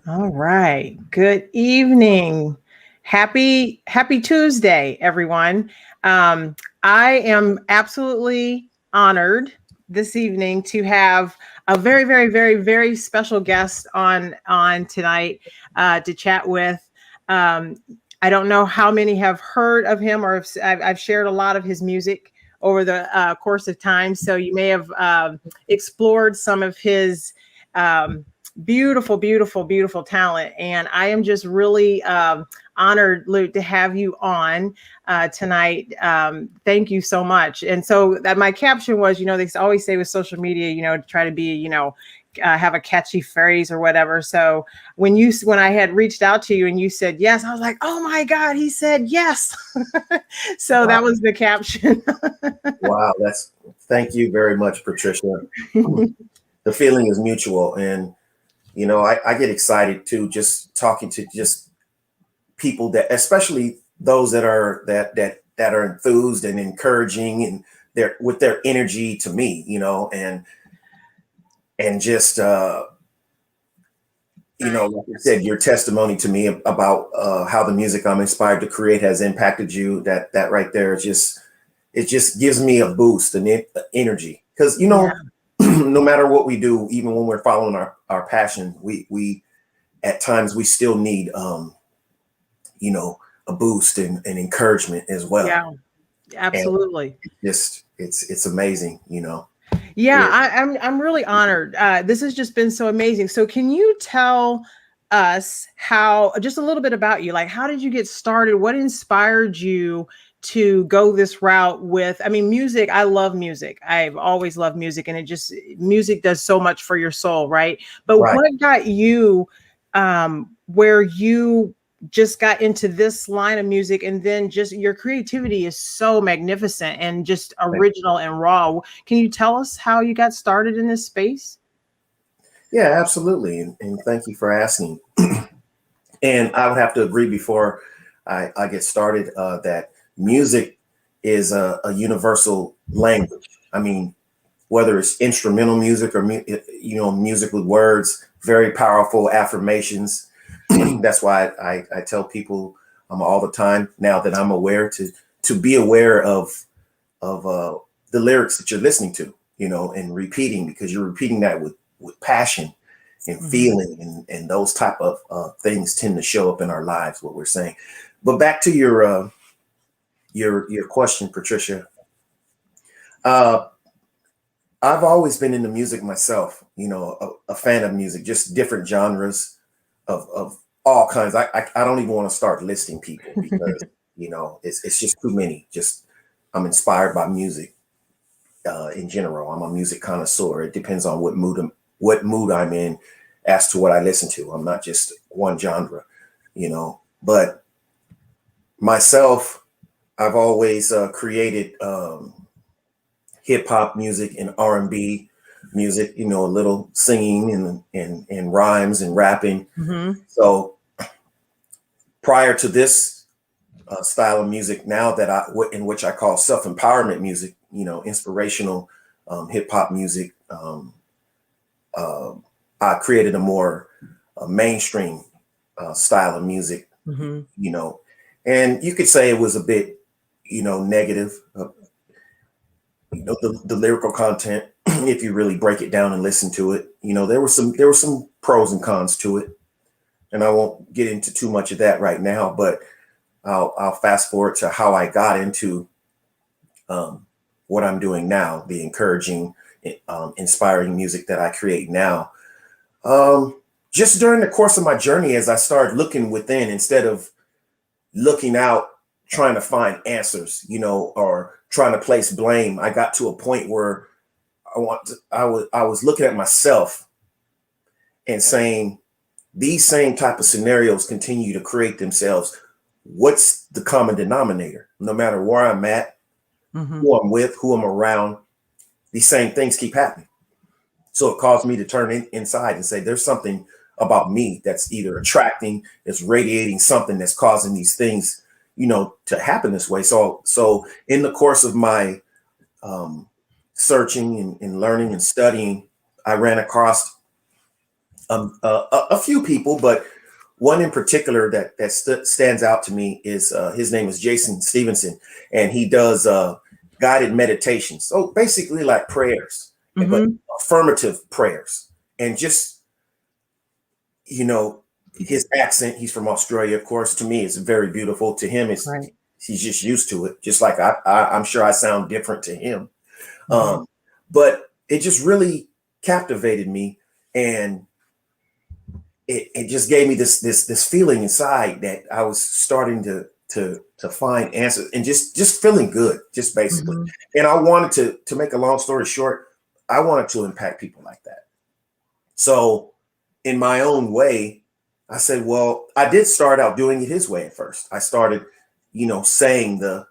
All right. Good evening. Happy Tuesday, everyone. Um, I am absolutely honored this evening to have a very special guest on tonight to chat with. Um, I don't know how many have heard of him, or if I've shared a lot of his music over the course of time. So you may have explored some of his. Um, beautiful talent. And I am just really honored, Luke, to have you on tonight. Thank you so much. And so that my caption was, they always say with social media, to try to be, have a catchy phrase or whatever. So when I had reached out to you and you said yes, I was like, oh my God, he said yes. So Wow. that was the caption. Wow. Thank you very much, Patricia. The feeling is mutual. And, I get excited too, just talking to just people that, especially those that are enthused and encouraging and with their energy to me, and just, like I said, your testimony to me about how the music I'm inspired to create has impacted you. That right there is it just gives me a boost and energy because Yeah. no matter what we do, even when we're following our passion, we at times we still need a boost and encouragement as well. Yeah, And absolutely. it's amazing. Yeah, It- I'm really honored. This has just been so amazing. So, can you tell us how just a little bit about you? Like, how did you get started? What inspired you to go this route with? I mean, music. I love music. I've always loved music, and music does so much for your soul, right? But right. what got you where you just got into this line of music, and then just your creativity is so magnificent and just original and raw. Can you tell us how you got started in this space? Yeah, absolutely. And thank you for asking. And I would have to agree before I get started that music is a universal language. I mean, whether it's instrumental music or music with words, very powerful affirmations. That's why I tell people all the time now that I'm aware to be aware of the lyrics that you're listening to, and repeating because you're repeating that with passion and Mhm. feeling and those type of things tend to show up in our lives. What we're saying, but back to your question, Patricia. Uh, I've always been into music myself, a fan of music, just different genres of all kinds. I don't even want to start listing people because, it's just too many. Just I'm inspired by music in general. I'm a music connoisseur. It depends on what mood I'm in as to what I listen to. I'm not just one genre. But myself, I've always created hip hop music and R&B music, a little singing and rhymes and rapping. Mhm. So prior to this style of music, now that in which I call self-empowerment music, inspirational hip hop music, uh, I created a more mainstream style of music, Mhm. you know, and you could say it was a bit, negative, the lyrical content. If you really break it down and listen to it, there were some pros and cons to it, and I won't get into too much of that right now. But I'll fast forward to how I got into um, what I'm doing now, the encouraging, inspiring music that I create now. Um, just during the course of my journey, as I started looking within instead of looking out, trying to find answers, or trying to place blame, I got to a point where I was looking at myself and saying these same type of scenarios continue to create themselves. What's the common denominator? No matter where I'm at, Mhm. who I'm with, who I'm around, these same things keep happening. So it caused me to turn inside and say, there's something about me that's either attracting, it's radiating something that's causing these things, to happen this way. So in the course of my um, searching and learning and studying, I ran across a few people, but one in particular that stands out to me is his name is Jason Stevenson, and he does guided meditations. So basically, like prayers, but Mm-hmm. affirmative prayers, and just his accent. He's from Australia, of course. To me, it's very beautiful. To him, it's Right. he's just used to it. Just like I'm sure I sound different to him. Mm-hmm. But it just really captivated me, and it just gave me this feeling inside that I was starting to find answers and just feeling good, just basically. Mm-hmm. And I wanted to make a long story short, I wanted to impact people like that. So in my own way, I said, well, I did start out doing it his way at first. I started, saying the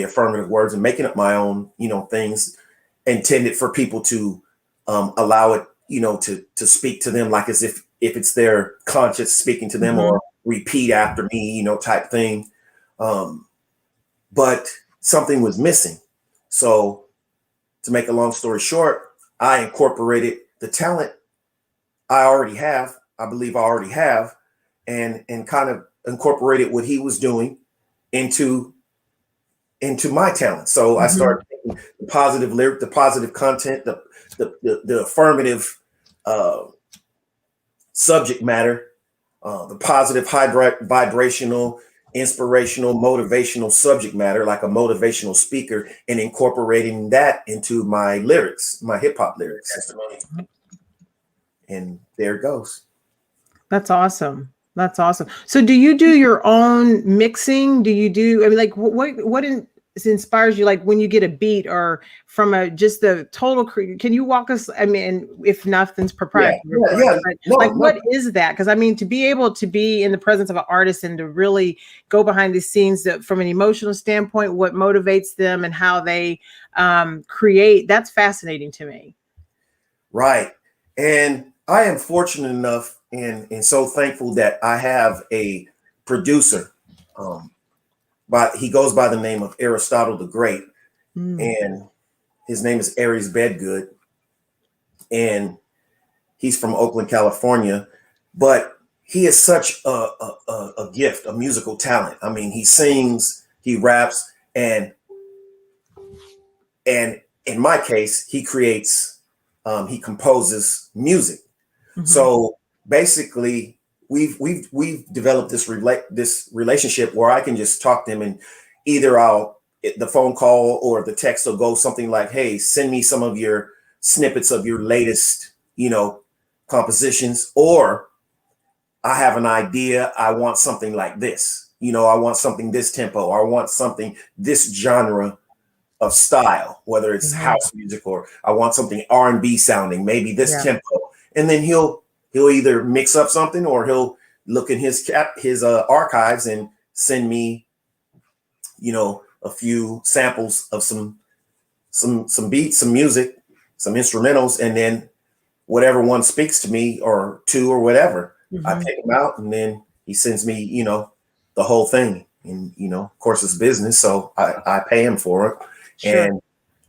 affirmative words and making up my own, things intended for people to allow it, to speak to them like as if it's their conscience speaking to them, Mm-hmm. or repeat after me, type thing. Um, but something was missing. So to make a long story short, I incorporated the talent I already have, I believe I already have, and kind of incorporated what he was doing into my talent. So I Mm-hmm. started taking the positive lyric, the positive content, the affirmative uh, subject matter, the positive vibrational, inspirational, motivational subject matter, like a motivational speaker, and incorporating that into my lyrics, my hip hop lyrics. And there it goes. That's awesome. That's awesome. So do you do your own mixing? Do you do, I mean, like inspires you, like when you get a beat or from just the total, can you walk us, I mean, if nothing's Yeah, proprietary, of yeah, course, yeah. but No, like, no. what is that? Because I mean, to be able to be in the presence of an artist and to really go behind the scenes from an emotional standpoint, what motivates them and how they create, that's fascinating to me. Right. And I am fortunate enough and so thankful that I have a producer. Um, but he goes by the name of Aristotle the Great, Mm. and his name is Aries Bedgood, and he's from Oakland, California. But he is such a gift, a musical talent. I mean, he sings, he raps, and in my case, he creates, he composes music. Mhm. So basically, we've developed this relationship where I can just talk to him, and either the phone call or the text will go something like, "Hey, send me some of your snippets of your latest, compositions," or I have an idea. I want something like this. I want something this tempo, or I want something this genre of style, whether it's Mhm. house music or I want something R&B sounding, maybe this Yeah. tempo. And then he'll either mix up something, or he'll look in his archives and send me, a few samples of some beats, some music, some instrumentals, and then whatever one speaks to me, or two, or whatever, I Mhm. take them out, and then he sends me, the whole thing. And of course, it's business, so I pay him for it. Sure. And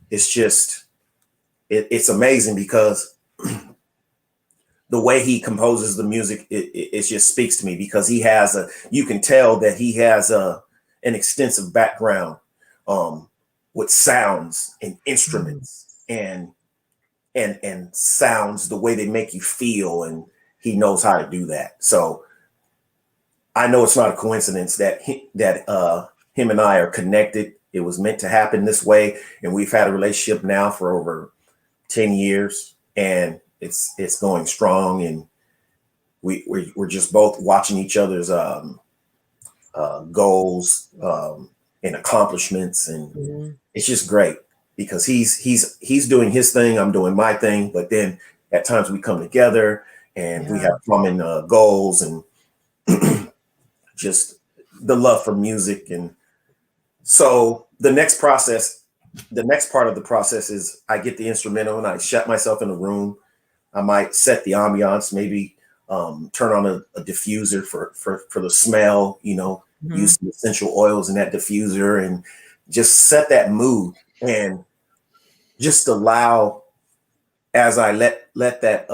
it's just it's amazing because the way he composes the music, it just speaks to me, because you can tell that he has an extensive background um, with sounds and Mhm. instruments and sounds, the way they make you feel, and he knows how to do that. So I know it's not a coincidence that him and I are connected. It was meant to happen this way, and we've had a relationship now for over 10 years, and it's going strong, and we're just both watching each other's goals and accomplishments, and Mhm. it's just great because he's doing his thing, I'm doing my thing, but then at times we come together and we Yeah. have common goals, and just the love for music. And so the next part of the process is I get the instrumental and I shut myself in a room. I might set the ambiance, maybe turn on a diffuser for the smell, Mhm. use some essential oils in that diffuser, and just set that mood, and just allow, as I let that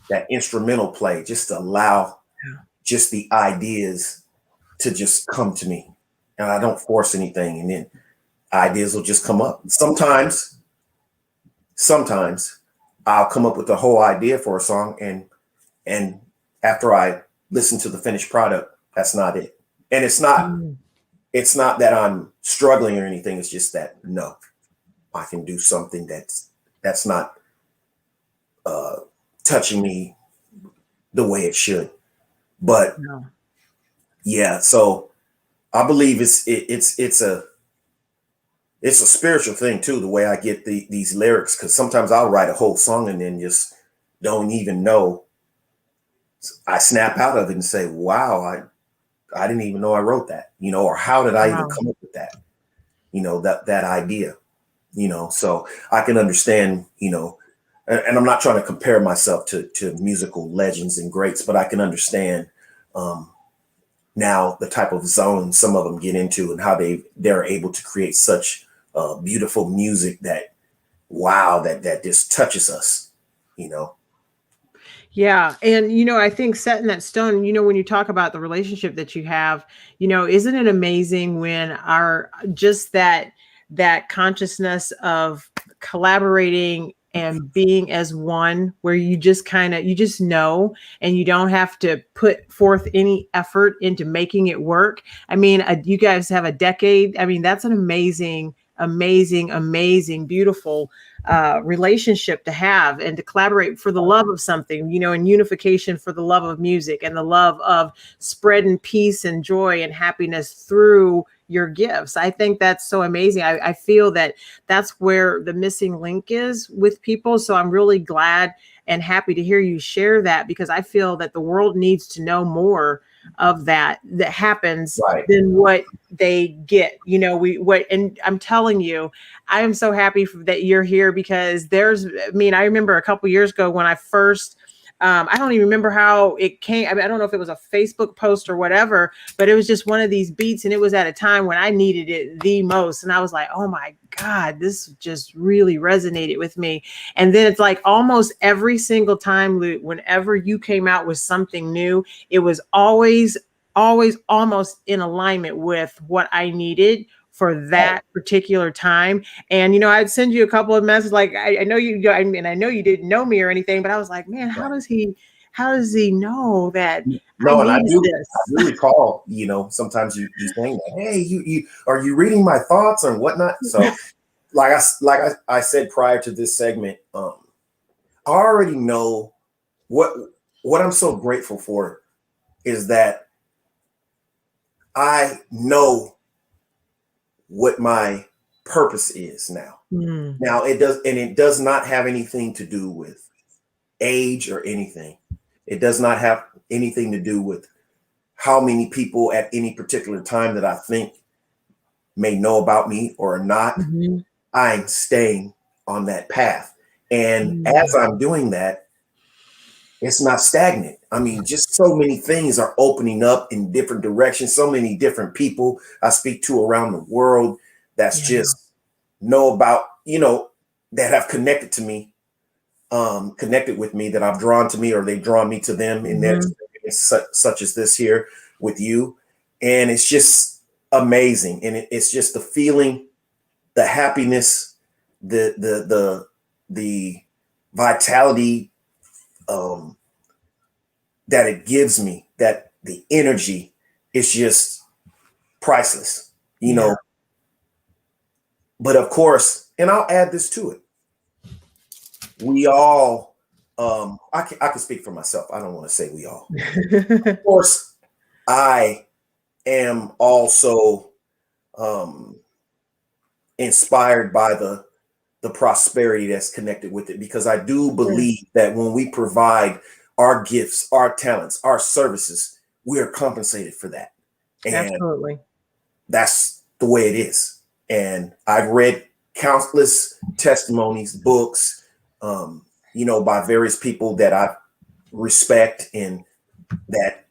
that instrumental play, just to allow just the ideas to just come to me, and I don't force anything, and then ideas will just come up. Sometimes I'll come up with the whole idea for a song, and after I listen to the finished product, that's not it. And it's not that I'm struggling or anything. It's just that, no, I can do something that's not touching me the way it should. But yeah, so I believe it's a spiritual thing too, the way I get these lyrics, because sometimes I'll write a whole song and then just don't even know. I snap out of it and say, wow, I didn't even know I wrote that, or how did I even come up with that, that idea, so I can understand, and I'm not trying to compare myself to musical legends and greats, but I can understand now the type of zone some of them get into and how they're able to create such beautiful music that just touches us. Yeah. And, I think setting that stone, when you talk about the relationship that you have, isn't it amazing when just that consciousness of collaborating and being as one, where you just know, and you don't have to put forth any effort into making it work. I mean, you guys have a decade. I mean, that's an amazing, beautiful relationship to have, and to collaborate for the love of something, and unification for the love of music and the love of spreading peace and joy and happiness through your gifts. I think that's so amazing. I feel that that's where the missing link is with people. So I'm really glad and happy to hear you share that, because I feel that the world needs to know more of that happens than what they get. And I'm telling you, I am so happy that you're here, because I remember a couple years ago when I first, I don't even remember how it came. I mean, I don't know if it was a Facebook post or whatever, but it was just one of these beats. And it was at a time when I needed it the most. And I was like, oh my God, this just really resonated with me. And then it's like almost every single time, Luke, whenever you came out with something new, it was always almost in alignment with what I needed for that particular time. And, I'd send you a couple of messages. Like, I know you, I mean, I know you didn't know me or anything, but I was like, man, how does he know that No, and I this? do recall, sometimes you saying that, hey, you are you reading my thoughts and whatnot? So like I said prior to this segment, I already know what I'm so grateful for is that I know what my purpose is now. Now it does not have anything to do with age or anything. It does not have anything to do with how many people at any particular time that I think may know about me or not. I'm staying on that path. And as I'm doing that, it's not stagnant. I mean, just so many things are opening up in different directions. So many different people I speak to around the world that's just know about, that have connected to me, connected with me, that I've drawn to me, or they've drawn me to them in their experience, such as this here with you. And it's just amazing. And it's just the feeling, the happiness, the vitality, that it gives me, that the energy is just priceless, But of course, and I'll add this to it, we all, I can speak for myself. I don't want to say we all. Of course, I am also inspired by the prosperity that's connected with it, because I do believe that when we provide our gifts, our talents, our services, we are compensated for that. And absolutely, that's the way it is. And I've read countless testimonies, books, by various people that I respect, and that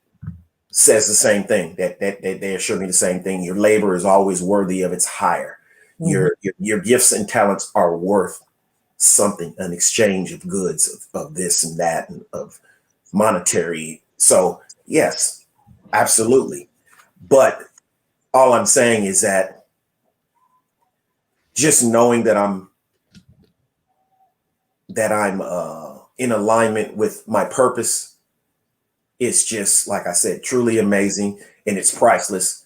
says the same thing, that they assure me the same thing. Your labor is always worthy of its hire. Your gifts and talents are worth something, an exchange of goods, of this and that, and of monetary. So yes, absolutely. But all I'm saying is that just knowing that I'm in alignment with my purpose is just, like I said, truly amazing, and it's priceless,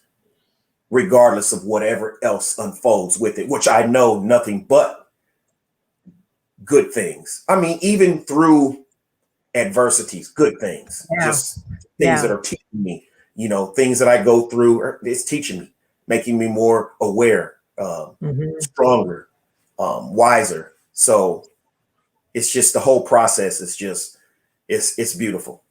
regardless of whatever else unfolds with it, which I know nothing but good things. I mean, even through adversities, good things, Yeah. just things that Yeah. are teaching me, things that I go through, it's teaching me, making me more aware, Mhm. stronger, wiser. So it's just the whole process is just, it's beautiful.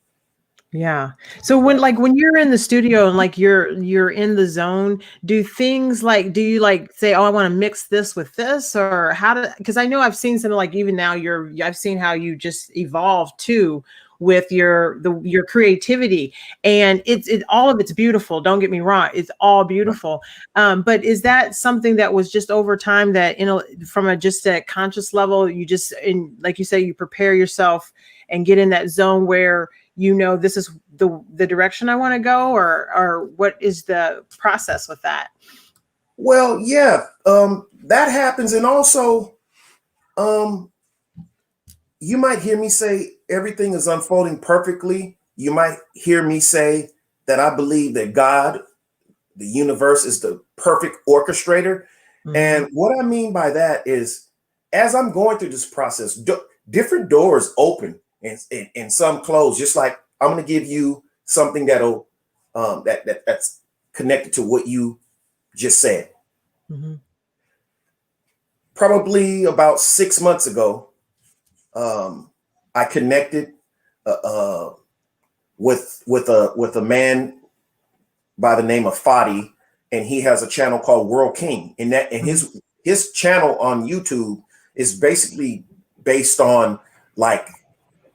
Yeah. So when you're in the studio and like you're in the zone, do you like say, "Oh, I want to mix this with this," or because I know I've seen something like even now I've seen how you just evolve too with your creativity, and it all of it's beautiful. Don't get me wrong. It's all beautiful. But is that something that was just over time that from just a conscious level, you just like you say, you prepare yourself and get in that zone where this is the direction I want to go, or what is the process with that? Well, yeah, that happens. And also, um, you might hear me say everything is unfolding perfectly. You might hear me say that I believe that God, the universe, is the perfect orchestrator. Mhm. And what I mean by that is, as I'm going through this process, different doors open and some close. Just like I'm going to give you something that'll that's connected to what you just said. Mhm. Probably about 6 months ago, um, I connected uh, uh, with a man by the name of Fadi, and he has a channel called World King. And Mhm. his channel on YouTube is basically based on like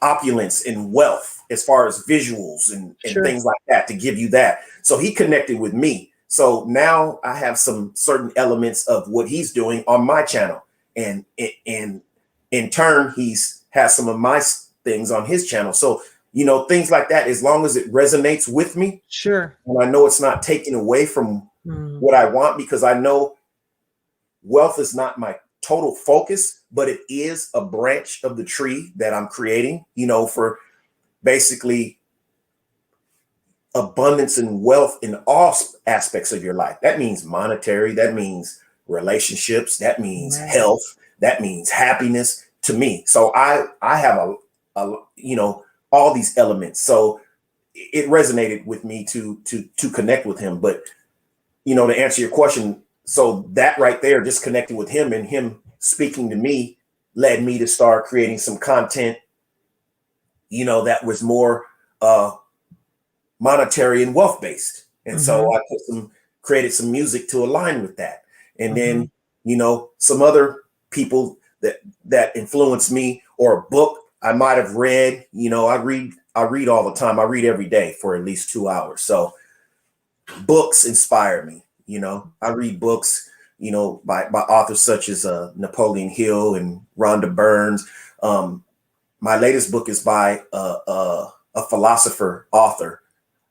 opulence and wealth as far as visuals and Sure. things like that, to give you that. So he connected with me. So now I have some certain elements of what he's doing on my channel. And in turn, he's has some of my things on his channel. So, things like that, as long as it resonates with me, Sure. and I know it's not taken away from Mhm. what I want, because I know wealth is not my total focus, but it is a branch of the tree that I'm creating, for basically abundance and wealth in all aspects of your life. That means monetary, that means relationships, that means Right. health, that means happiness to me. So I have all these elements. So it resonated with me to connect with him. But to answer your question, so that right there, just connecting with him and him speaking to me, led me to start creating some content, that was more uh monetary and wealth based. And so Mhm. I created some music to align with that. And Mhm. then, some other people that influenced me, or a book I might have read. I read all the time. I read every day for at least 2 hours. So books inspire me. I read books, by authors such as Napoleon Hill and Rhonda Burns. My latest book is by a philosopher author,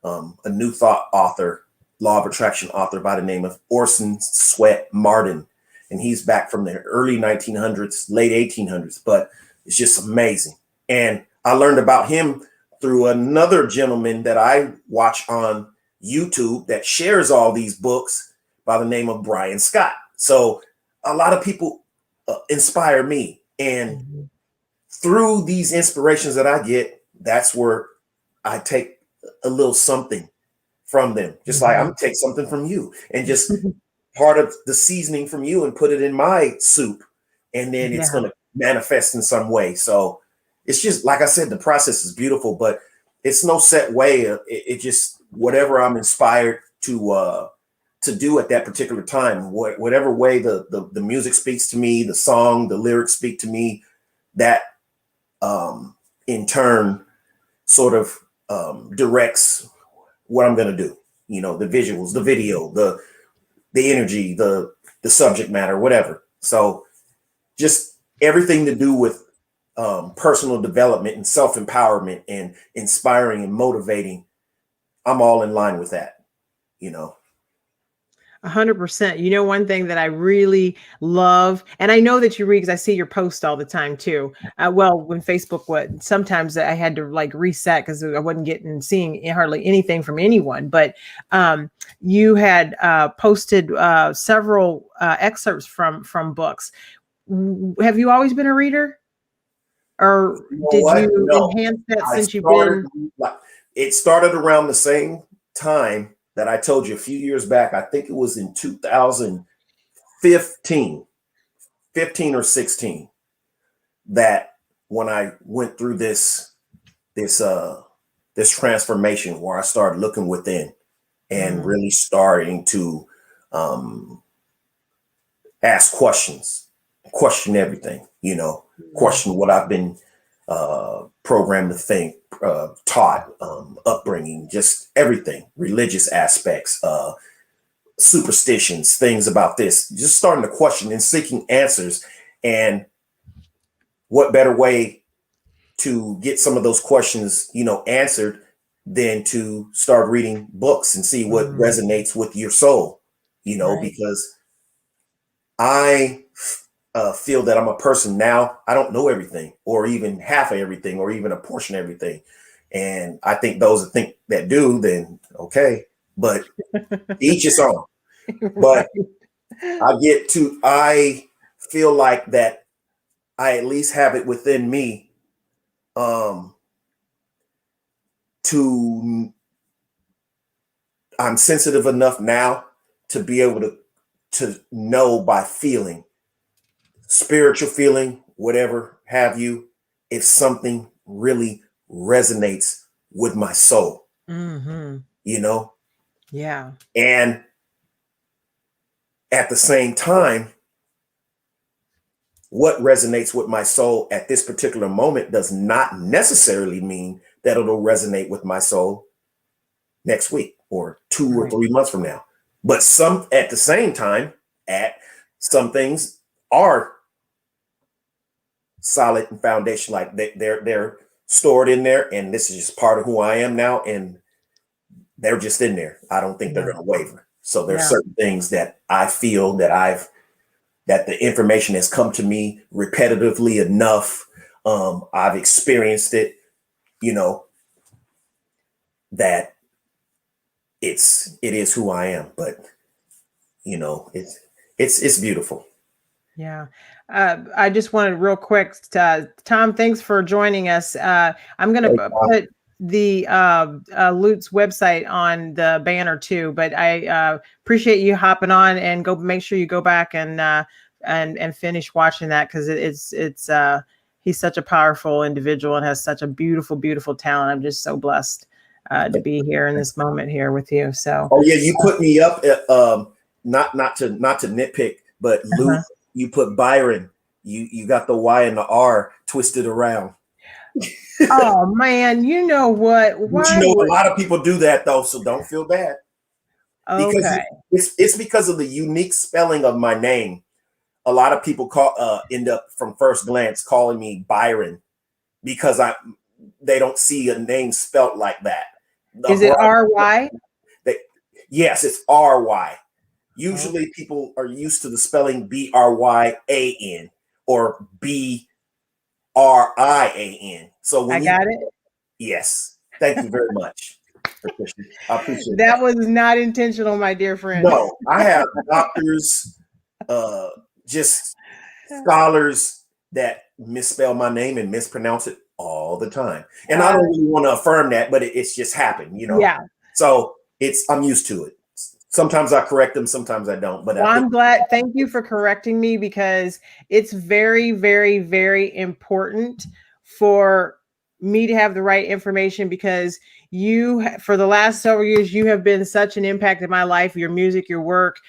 a new thought author, law of attraction author by the name of Orson Swett Martin. And he's back from the early 1900s, late 1800s, but it's just amazing. And I learned about him through another gentleman that I watch on YouTube that shares all these books by the name of Bryon Scott. So a lot of people inspire me. And Mhm. through these inspirations that I get, that's where I take a little something from them. Just like I'm Mhm. gonna take something from you and just part of the seasoning from you and put it in my soup. And then it's Yeah. gonna manifest in some way. So it's just, like I said, the process is beautiful, but it's no set way. It just, whatever I'm inspired to do at that particular time, whatever way the music speaks to me, the song, the lyrics speak to me, that in turn sort of directs what I'm going to do. The visuals, the video, the energy, the subject matter, whatever. So just everything to do with personal development and self-empowerment and inspiring and motivating. I'm all in line with that, you know. 100%. You know, one thing that I really love, and I know that you read because I see your post all the time too. Well, when Facebook would, sometimes I had to like reset because I wasn't seeing hardly anything from anyone. But you had posted several excerpts from books. Have you always been a reader, or You know did what? you No, enhance that I since you've started. been? It started around the same time that I told you a few years back. I think it was in 2015, 15 or 16, that when I went through this this transformation where I started looking within and really starting to ask questions, question everything, you know, question what I've been programmed to think, taught, upbringing, just everything, religious aspects, superstitions, things about this, just starting to question and seeking answers. And what better way to get some of those questions, you know, answered than to start reading books and see what resonates with your soul, you know, because I feel that I'm a person now. I don't know everything, or even half of everything, or even a portion of everything. And I think those that do, then okay. But each its own. But I feel like that I at least have it within me to I'm sensitive enough now to be able to know by feeling, spiritual feeling, whatever have you, if something really resonates with my soul, you know? Yeah. And at the same time, what resonates with my soul at this particular moment does not necessarily mean that it'll resonate with my soul next week or 2 or 3 months from now. But some at the same time, some things are solid and foundation, like they're stored in there, and this is just part of who I am now, and they're just in there. I don't think they're going to waver. So there's certain things that I feel that the information has come to me repetitively enough. I've experienced it, you know, that it is who I am. But you know, it's beautiful. Yeah. I just wanted real quick, Tom, thanks for joining us. I'm going to put the Lute's website on the banner too, but I appreciate you hopping on, and make sure you go back and finish watching that, because he's such a powerful individual and has such a beautiful, beautiful talent. I'm just so blessed to be here in this moment here with you. So, oh yeah, you put me up at, not to nitpick, but Luke, you put Byron. You got the Y and the R twisted around. Oh man, you know what? But you know, a lot of people do that though, so don't feel bad. Because it's because of the unique spelling of my name. A lot of people end up from first glance calling me Byron because they don't see a name spelt like that. Is it R-Y? Yes, it's R-Y. Usually people are used to the spelling B-R-Y-A-N or B-R-I-A-N. So when I got it. Yes. Thank you very much. I appreciate that. Was not intentional, my dear friend. No, I have doctors, just scholars that misspell my name and mispronounce it all the time. And I don't really want to affirm that, but it's just happened, you know? Yeah. So I'm used to it. Sometimes I correct them, sometimes I don't. But I'm glad. Thank you for correcting me, because it's very, very, very important for me to have the right information, because you, for the last several years, you have been such an impact in my life, your music, your work.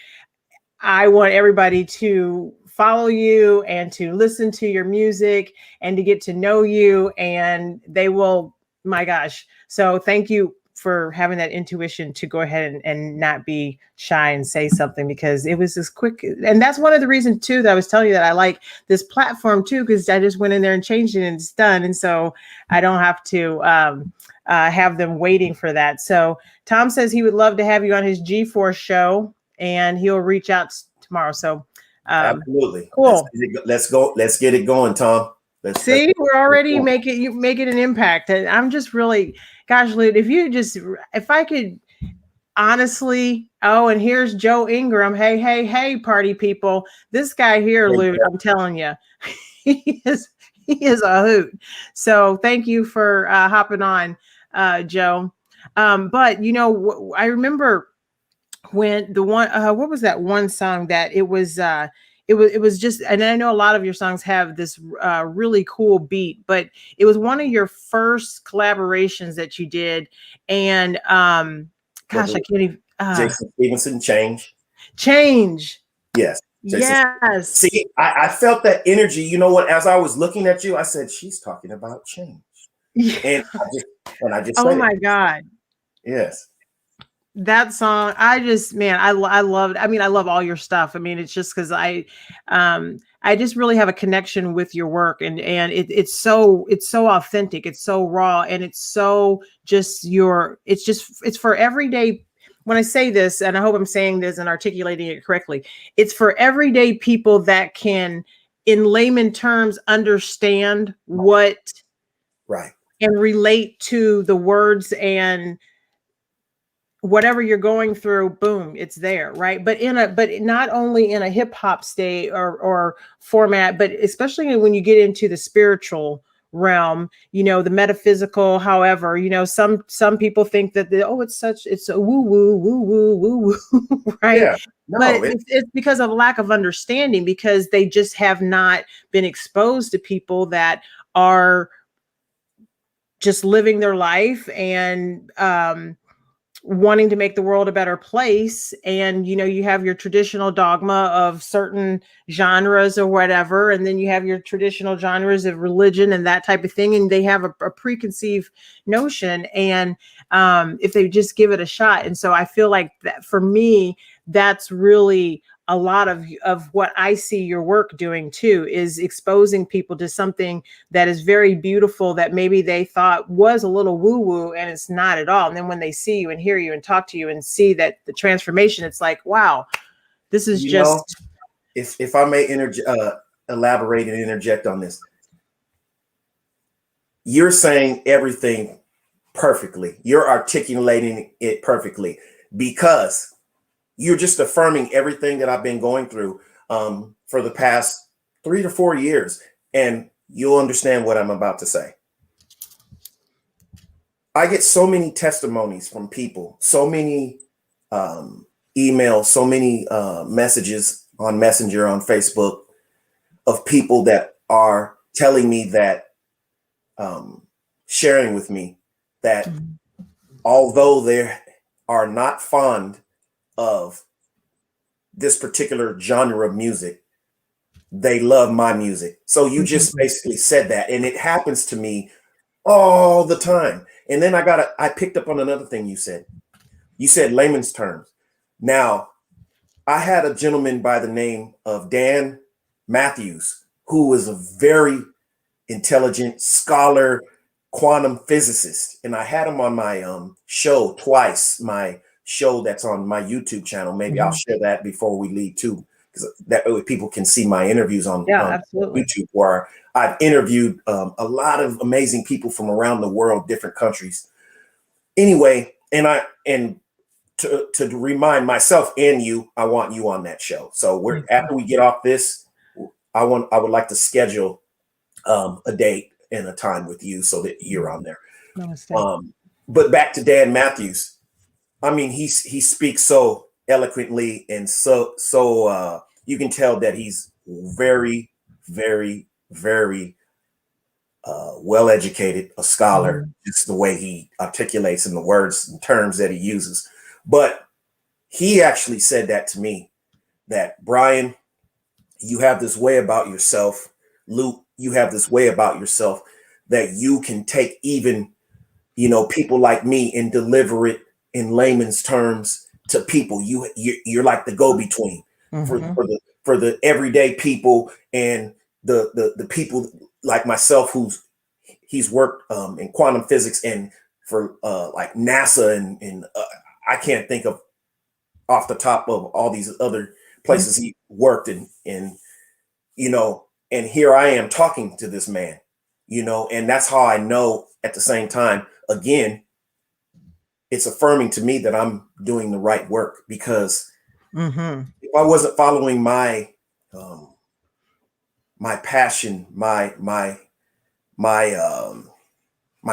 I want everybody to follow you and to listen to your music and to get to know you, and they will, my gosh. So thank you for having that intuition to go ahead and not be shy and say something, because it was this quick. And that's one of the reasons too that I was telling you that I like this platform too, because I just went in there and changed it and it's done. And so I don't have to have them waiting for that. So Tom says he would love to have you on his G-Force show, and he'll reach out tomorrow. So absolutely. cool. Let's go. Let's get it going, Tom. Let's We're already making an impact. And I'm just really, gosh, Lute, if I could honestly, and here's Joe Ingram. Hey, party people. This guy here, Lute, I'm telling you, he is a hoot. So thank you for hopping on, Joe. But I remember when the one, what was that one song that it was just, and I know a lot of your songs have this really cool beat, but it was one of your first collaborations that you did. And gosh, I can't even Jason Stevenson, Change. Yes. Jason. Yes. See, I felt that energy. You know what? As I was looking at you, I said, she's talking about change. Yeah. And I just oh my God. Yes. That song, I loved. I mean, I love all your stuff. I mean, it's just because I just really have a connection with your work, and it's so authentic, it's so raw, and it's so just it's for everyday. When I say this, and I hope I'm saying this and articulating it correctly, it's for everyday people that can, in layman terms, understand what right and relate to the words and whatever you're going through, boom, it's there, right? But not only in a hip hop state or format, but especially when you get into the spiritual realm, the metaphysical. However, some people think that it's a woo woo, right? Yeah, no, but it's because of lack of understanding, because they just have not been exposed to people that are just living their life and wanting to make the world a better place. And you have your traditional dogma of certain genres or whatever, and then you have your traditional genres of religion and that type of thing, and they have a preconceived notion. And if they just give it a shot. And so I feel like that, for me, that's really a lot of what I see your work doing too, is exposing people to something that is very beautiful, that maybe they thought was a little woo woo, and it's not at all. And then when they see you and hear you and talk to you and see that the transformation, it's like, wow, this is if I may elaborate and interject on this. You're saying everything perfectly. You're articulating it perfectly, because you're just affirming everything that I've been going through for the past 3 to 4 years. And you'll understand what I'm about to say. I get so many testimonies from people, so many emails, so many messages on Messenger, on Facebook, of people that are telling me that, sharing with me that although they are not fond of this particular genre of music, they love my music. So you just basically said that, and it happens to me all the time. And then I picked up on another thing you said. You said layman's terms. Now, I had a gentleman by the name of Dan Matthews, who was a very intelligent scholar, quantum physicist, and I had him on my show twice. My show that's on my YouTube channel. Maybe I'll share that before we leave too, because that way people can see my interviews on YouTube, where I've interviewed a lot of amazing people from around the world, different countries. Anyway, and to remind myself and you, I want you on that show. So after we get off this, I would like to schedule a date and a time with you so that you're on there. But back to Dan Matthews. I mean, he speaks so eloquently, and so you can tell that he's very, very, very well educated, a scholar. Just the way he articulates in the words and terms that he uses. But he actually said that to me, that Bryon, you have this way about yourself. Luke, you have this way about yourself that you can take even people like me and deliver it in layman's terms to people. You're like the go-between for Mm-hmm. for the everyday people and the people like myself he's worked in quantum physics and for like NASA and I can't think of off the top of all these other places he worked in, and here I am talking to this man, and that's how I know at the same time, again, it's affirming to me that I'm doing the right work, because if I wasn't following my passion, my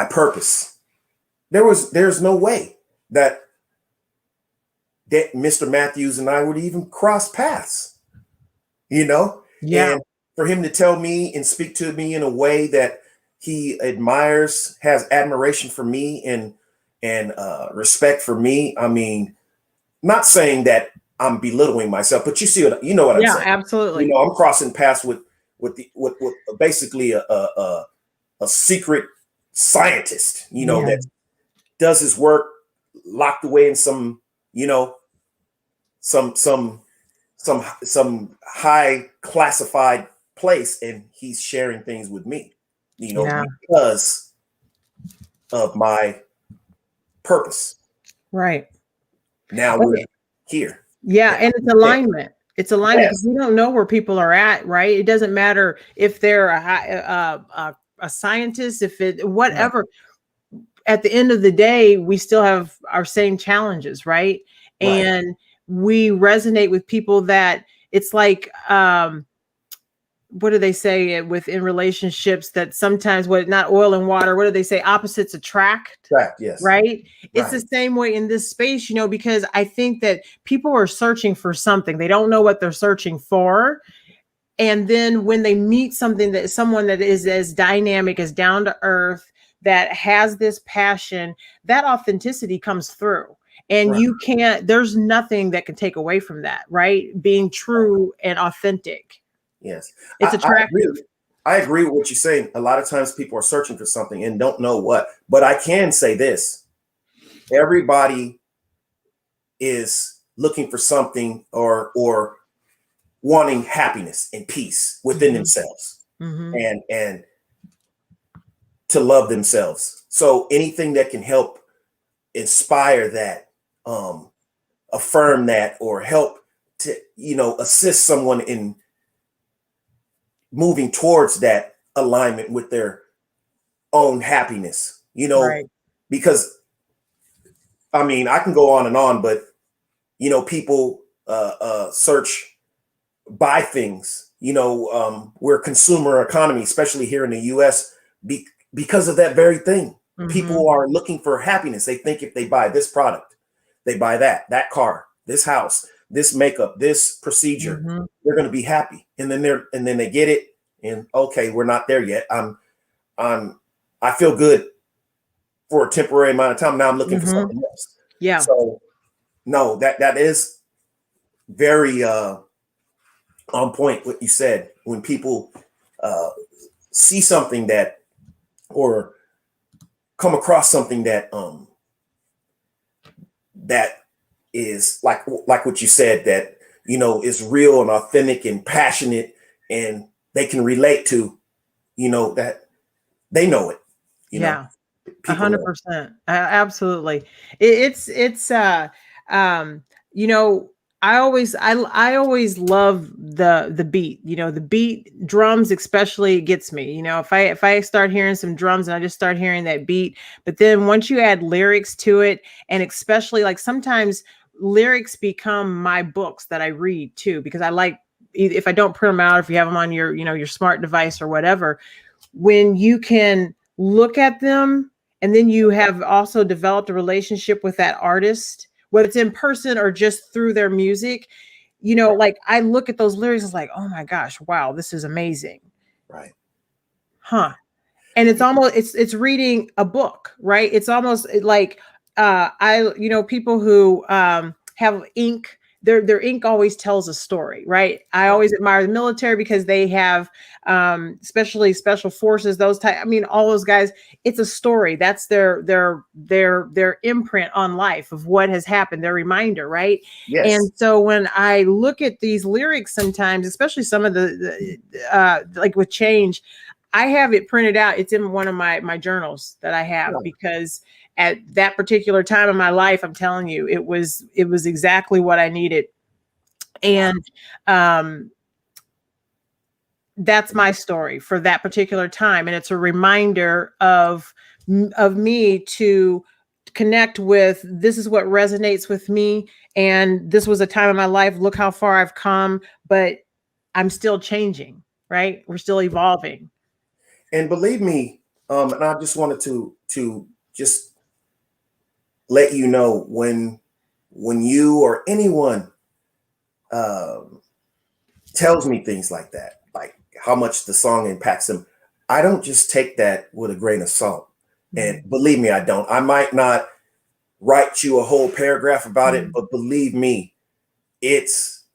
purpose, there's no way that Mr. Matthews and I would even cross paths, Yeah. and for him to tell me and speak to me in a way that he admires, has admiration for me and respect for me. I mean, not saying that I'm belittling myself, but you know what I'm Yeah, saying. absolutely. I'm crossing paths with basically a secret scientist, Yeah. that does his work locked away in some, some some high classified place, and he's sharing things with me, Yeah. because of my purpose. Right. Now we're here. Yeah, and it's alignment. It's alignment because Yes. we don't know where people are at, right? It doesn't matter if they're a scientist, if it Right. whatever. At the end of the day, we still have our same challenges, right? Right. And we resonate with people that it's like what do they say within relationships that sometimes what not oil and water, what do they say? Opposites attract, Right. Yes. right? It's the Right. same way in this space, because I think that people are searching for something. They don't know what they're searching for. And then when they meet someone that is as dynamic, as down to earth, that has this passion, that authenticity comes through. And Right. you can't, there's nothing that can take away from that, right? Being true and authentic. Yes. It's attractive. I agree with what you're saying. A lot of times people are searching for something and don't know what. But I can say this: everybody is looking for something or wanting happiness and peace within themselves, Mm-hmm. and to love themselves. So anything that can help inspire that, affirm that, or help to assist someone in moving towards that alignment with their own happiness, Right. because I mean, I can go on and on, but people search, buy things, we're a consumer economy, especially here in the US, because of that very thing. People are looking for happiness. They think if they buy this product, they buy that car, this house, this makeup, this procedure, they're going to be happy. And then they get it, and okay, we're not there yet. I feel good for a temporary amount of time. Now I'm looking for something else. Yeah. So no, that is very on point what you said. When people see something that, or come across something that is like what you said, that is real and authentic and passionate, and they can relate to, that they know it. Yeah. People know. 100%. Absolutely. It's um you know I always love the beat. The beat, drums especially, gets me. If I start hearing some drums and I just start hearing that beat, but then once you add lyrics to it, and especially like sometimes lyrics become my books that I read too, because I like, if I don't print them out, if you have them on your smart device or whatever, when you can look at them, and then you have also developed a relationship with that artist, whether it's in person or just through their music, like I look at those lyrics, it's like, oh my gosh, wow, this is amazing. Right. Huh. And it's almost, it's reading a book, right? It's almost like people who have ink their ink always tells a story, right? I always admire the military because they have, especially special forces, those type. I mean, all those guys. It's a story. That's their imprint on life of what has happened. Their reminder, right? Yes. And so when I look at these lyrics, sometimes, especially some of like with change, I have it printed out. It's in one of my journals that I have, Yeah. because at that particular time in my life, I'm telling you, it was exactly what I needed. And that's my story for that particular time. And it's a reminder of me to connect with, this is what resonates with me. And this was a time in my life. Look how far I've come, but I'm still changing, right? We're still evolving. And believe me, and I just wanted to just let you know, when you or anyone tells me things like that, like how much the song impacts them, I don't just take that with a grain of salt. And believe me, I don't. I might not write you a whole paragraph about it, but believe me, it's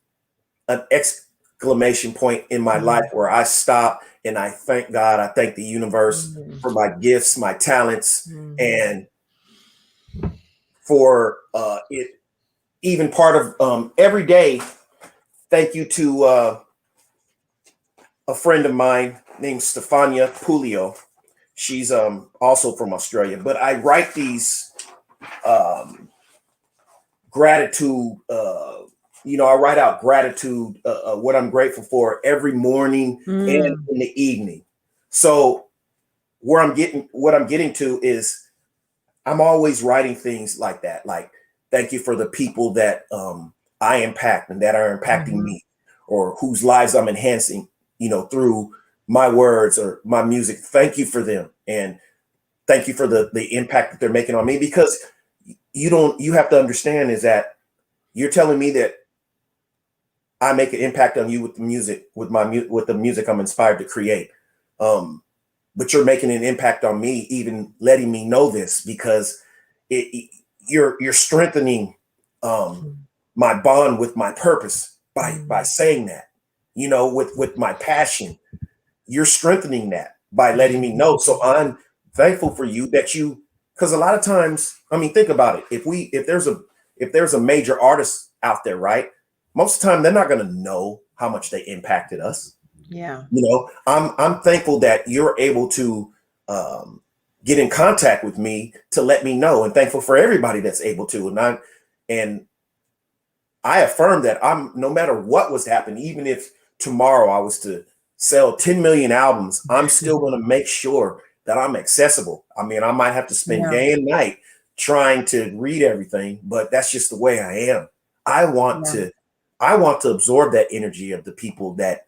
an exclamation point in my life where I stop and I thank God, I thank the universe for my gifts, my talents, and for it even part of every day. Thank you to a friend of mine named Stefania Pulio. She's also from Australia, but I write these gratitude. I write out gratitude, what I'm grateful for every morning and in the evening. So what I'm getting to is I'm always writing things like that. Like, thank you for the people that I impact and that are impacting me, or whose lives I'm enhancing, through my words or my music. Thank you for them. And thank you for the impact that they're making on me, because you have to understand is that you're telling me that I make an impact on you with the music, with the music I'm inspired to create. But you're making an impact on me, even letting me know this, because you're strengthening my bond with my purpose by saying that, with my passion. You're strengthening that by letting me know. So I'm thankful for you because a lot of times, I mean, think about it. If there's a major artist out there, right? Most of the time, they're not going to know how much they impacted us. Yeah. I'm thankful that you're able to get in contact with me to let me know, and thankful for everybody that's able to. And I affirm that no matter what was happening, even if tomorrow I was to sell 10 million albums, I'm still going to make sure that I'm accessible. I mean, I might have to spend day and night trying to read everything, but that's just the way I am. I want to absorb that energy of the people that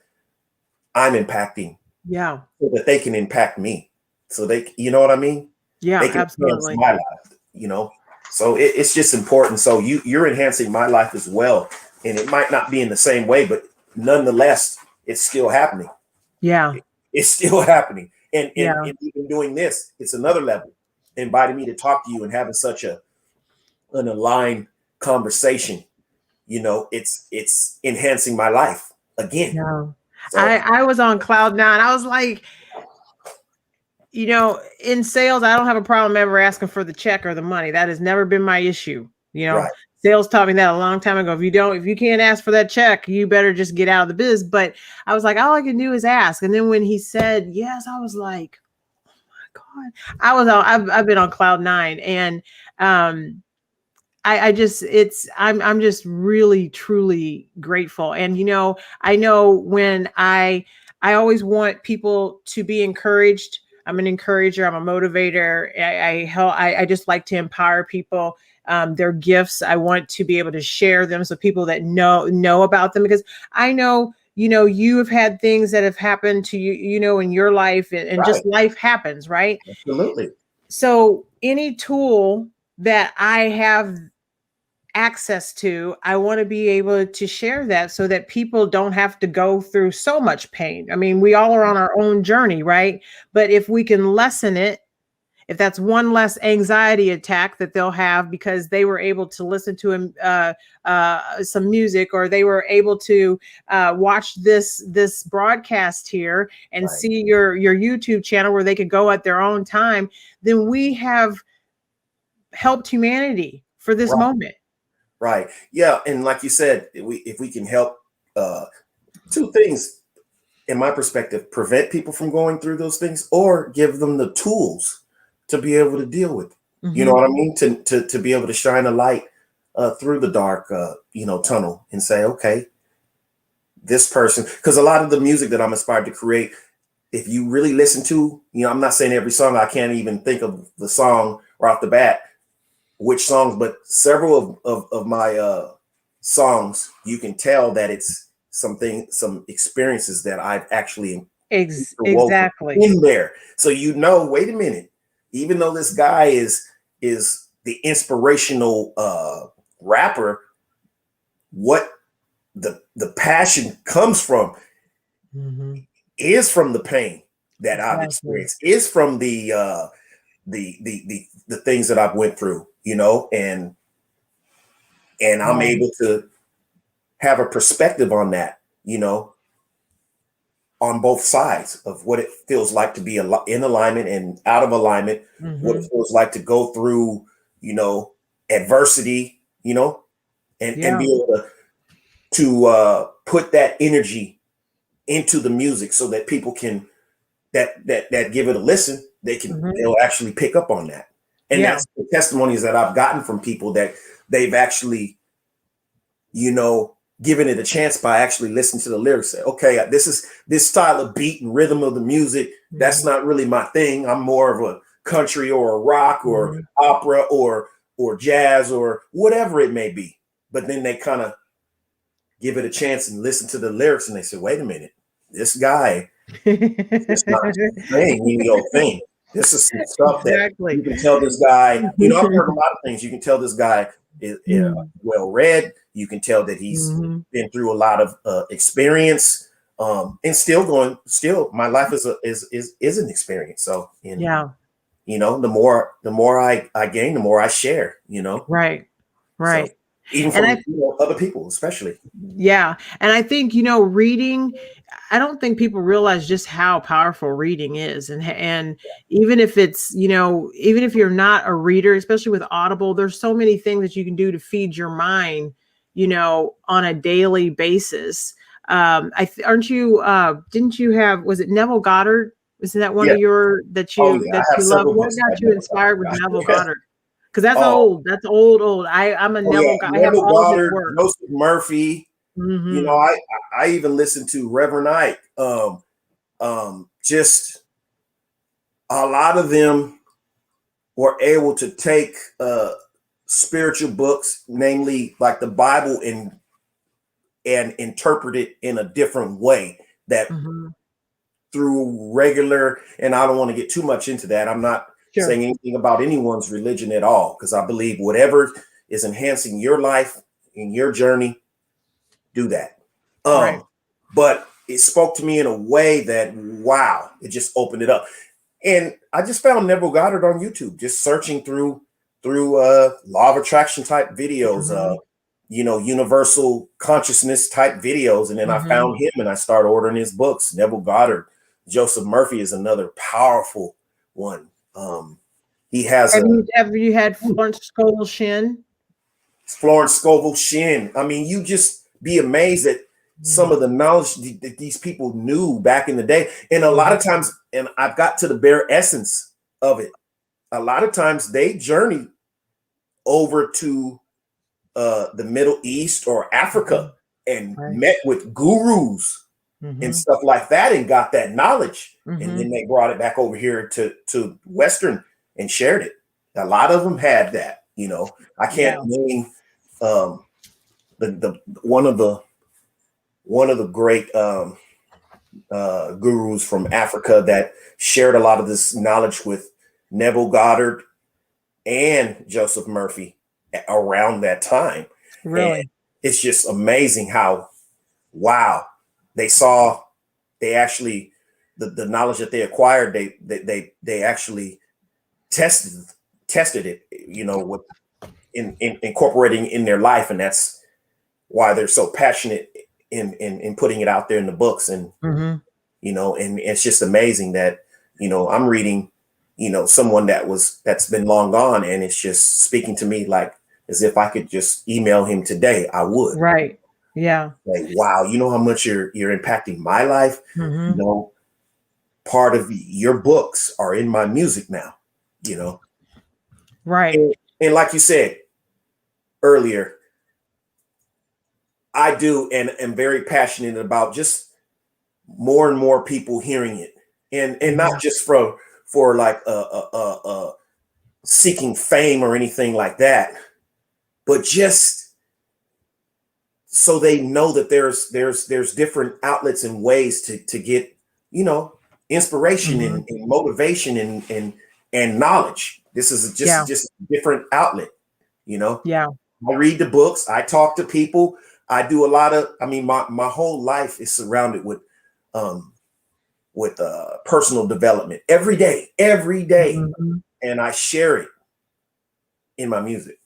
I'm impacting, so that they can impact me. So you know what I mean? Yeah, they can absolutely. enhance my life, So it's just important. So you're enhancing my life as well. And it might not be in the same way, but nonetheless, it's still happening. Yeah. It's still happening. And even doing this, it's another level. Inviting me to talk to you and having such an aligned conversation, it's enhancing my life again. No. So I was on cloud nine. I was like, in sales, I don't have a problem ever asking for the check or the money. That has never been my issue. Right. Sales taught me that a long time ago. If you can't ask for that check, you better just get out of the biz. But I was like, all I can do is ask. And then when he said yes, I was like, oh my God. I've been on cloud nine. And I'm just really, truly grateful. And, I know when I always want people to be encouraged. I'm an encourager. I'm a motivator. I just like to empower people. Their gifts. I want to be able to share them so people that know about them, because I know, you have had things that have happened to you, in your life, and just life happens, right? Absolutely. So any tool that I have access to, I want to be able to share that so that people don't have to go through so much pain. I mean, we all are on our own journey, right? But if we can lessen it that's one less anxiety attack that they'll have because they were able to listen to some music, or they were able to watch this broadcast here and Right. see your YouTube channel where they could go at their own time, then we have helped humanity for this Right. moment. Right. Yeah. And like you said, if we can help, two things, in my perspective, prevent people from going through those things, or give them the tools to be able to deal with it. You know what I mean? To be able to shine a light through the dark, tunnel, and say, okay, this person, because a lot of the music that I'm inspired to create, if you really listen to, I'm not saying every song, I can't even think of the song right off the bat, which songs, but several of my songs, you can tell that it's some experiences that I've actually Exactly. in there. So wait a minute, even though this guy is the inspirational rapper, what the passion comes from is from the pain that I've experienced, is from the things that I've went through, and I'm able to have a perspective on that, on both sides of what it feels like to be in alignment and out of alignment, what it feels like to go through, adversity, and be able to put that energy into the music so that people can that give it a listen, they'll actually pick up on that. And that's the testimonies that I've gotten from people that they've actually, given it a chance by actually listening to the lyrics. Say, okay, this style of beat and rhythm of the music, that's not really my thing. I'm more of a country or a rock or opera or jazz or whatever it may be. But then they kind of give it a chance and listen to the lyrics, and they say, wait a minute, this guy, it's not thing. This is some stuff that you can tell this guy, I've heard a lot of things. You can tell this guy is well read. You can tell that he's been through a lot of experience, and still my life is an experience. So, the more I gain, the more I share, Right. So, even from other people, especially. Yeah. And I think, reading, I don't think people realize just how powerful reading is. And even if it's, even if you're not a reader, especially with Audible, there's so many things that you can do to feed your mind, on a daily basis. Didn't you have, was it Neville Goddard? Isn't that one of your, that you love? What got you inspired with Neville Goddard? Because that's old. That's old. I'm a Neville guy. I have all Goddard, his work. Joseph Murphy. I even listened to Reverend Ike. Just a lot of them were able to take spiritual books, namely like the Bible, and interpret it in a different way that through regular, and I don't want to get too much into that. I'm not saying anything about anyone's religion at all, because I believe whatever is enhancing your life in your journey, do that. But it spoke to me in a way that, wow, it just opened it up. And I just found Neville Goddard on YouTube, just searching through law of attraction type videos, universal consciousness type videos. And then I found him and I started ordering his books. Neville Goddard. Joseph Murphy is another powerful one. He has. Have you had Florence Scovel Shinn? Florence Scovel Shinn. I mean, you just be amazed at some of the knowledge that these people knew back in the day. And a lot of times, and I've got to the bare essence of it, a lot of times they journey over to the Middle East or Africa and met with gurus and stuff like that and got that knowledge. And then they brought it back over here to Western and shared it. A lot of them had that, I can't name the one of the great gurus from Africa that shared a lot of this knowledge with Neville Goddard and Joseph Murphy around that time. Really? And it's just amazing how, they actually, the knowledge that they acquired, they actually tested it, with in incorporating in their life, and that's why they're so passionate in putting it out there in the books. And Mm-hmm. And it's just amazing that I'm reading someone that's been long gone, and it's just speaking to me like as if I could just email him today. I would. Right. Yeah. Like, wow, you know how much you're impacting my life. Mm-hmm. Part of your books are in my music now. Right. And like you said earlier, I do and am very passionate about just more and more people hearing it, and not just for like seeking fame or anything like that, but just so they know that there's different outlets and ways to get inspiration Mm-hmm. and motivation and knowledge. This is just a different outlet. Yeah. I read the books. I talk to people. I do a lot of. I mean, my whole life is surrounded with personal development every day, Mm-hmm. and I share it in my music.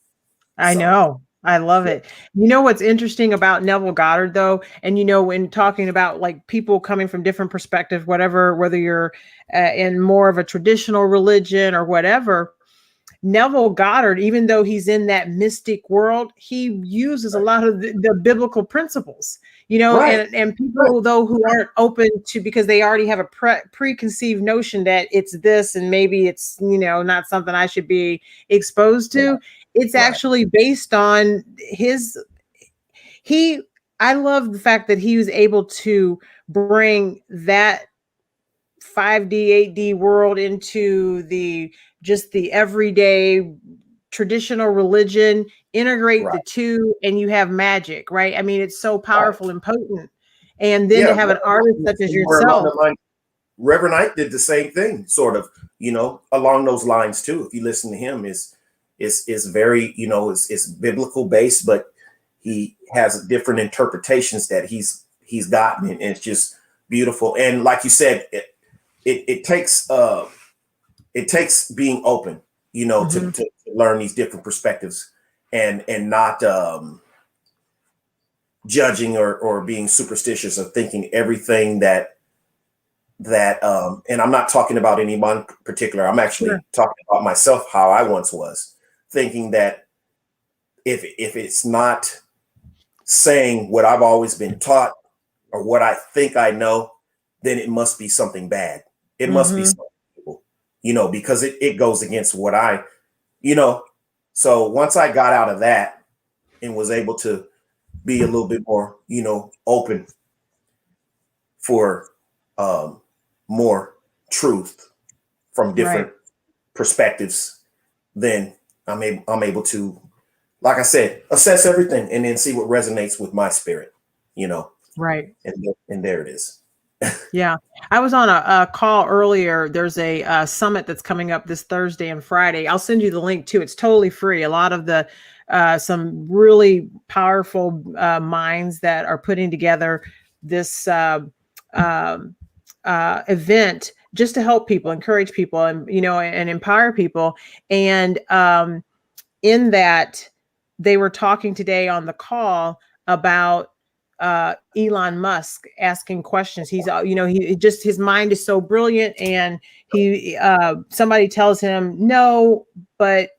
I So know. I love yeah, it. You know what's interesting about Neville Goddard though, and when talking about like people coming from different perspectives, whether you're in more of a traditional religion or whatever, Neville Goddard, even though he's in that mystic world, he uses a right, lot of the biblical principles, right, and right, people though who aren't open to, because they already have a preconceived notion that it's this and maybe it's, not something I should be exposed right, to. It's right, actually based on he, I love the fact that he was able to bring that 5D, 8D world into the everyday traditional religion, integrate the right, two, and you have magic, right? I mean, it's so right. powerful and potent. And then to Yeah, have an artist such as somewhere along yourself. the line, Reverend Knight did the same thing, sort of, along those lines too. If you listen to him, is very, is biblical based, but he has different interpretations that he's gotten, and it's just beautiful. And like you said, it takes being open, Mhm. to learn these different perspectives, and not judging or being superstitious or thinking everything that and I'm not talking about anyone in particular. I'm Sure. actually talking about myself, how I once was, thinking that if it's not saying what I've always been taught or what I think I know, then it must be something bad. It must be Hmm. something evil, because it goes against what you know. So once I got out of that and was able to be a little bit more, open for more truth from Right. different perspectives, then I'm able to, like I said, assess everything and then see what resonates with my spirit, Right. and there it is. Yeah. I was on a call earlier. There's a summit that's coming up this Thursday and Friday. I'll send you the link too. It's totally free. A lot of some really powerful minds that are putting together this um, event just to help people, encourage people, and empower people. And in that, they were talking today on the call about Elon Musk asking questions. He's, he just, his mind is so brilliant, and somebody tells him no, but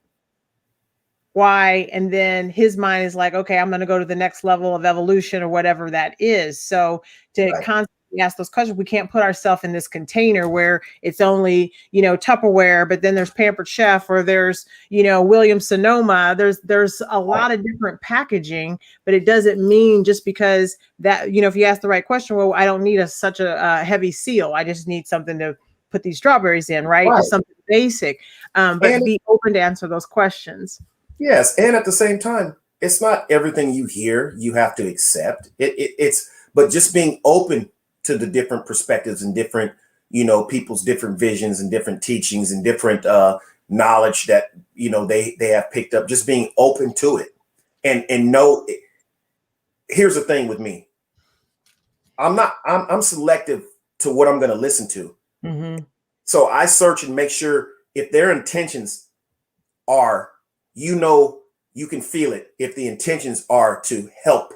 why? And then his mind is like, okay, I'm going to go to the next level of evolution or whatever that is. So to Right, constantly ask those questions, we can't put ourselves in this container where it's only, Tupperware, but then there's Pampered Chef, or there's, Williams Sonoma. There's a right, lot of different packaging, but it doesn't mean just because that, if you ask the right question, well, I don't need such a heavy seal. I just need something to put these strawberries in, right? Just right. something basic. But And be open to answer those questions. yes, and at the same time, it's not everything you hear you have to accept. It's but just being open to the different perspectives and different, people's different visions and different teachings and different knowledge that they have picked up. Just being open to it, and know. Here's the thing with me. I'm selective to what I'm going to listen to. Mm-hmm. So I search and make sure if their intentions are, you know, you can feel it if the intentions are to help,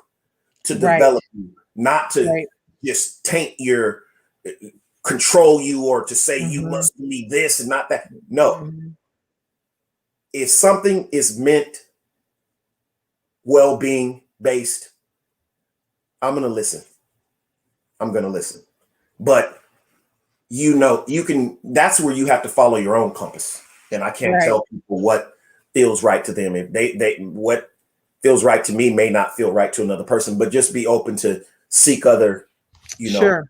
to develop you, not to just taint your, control you, or to say you must believe this and not that. No. If something is meant well-being based, I'm going to listen. I'm going to listen. But you know, you can, that's where you have to follow your own compass. And I can't tell people what feels right to them. If they what feels right to me may not feel right to another person, but just be open to seek other, you know,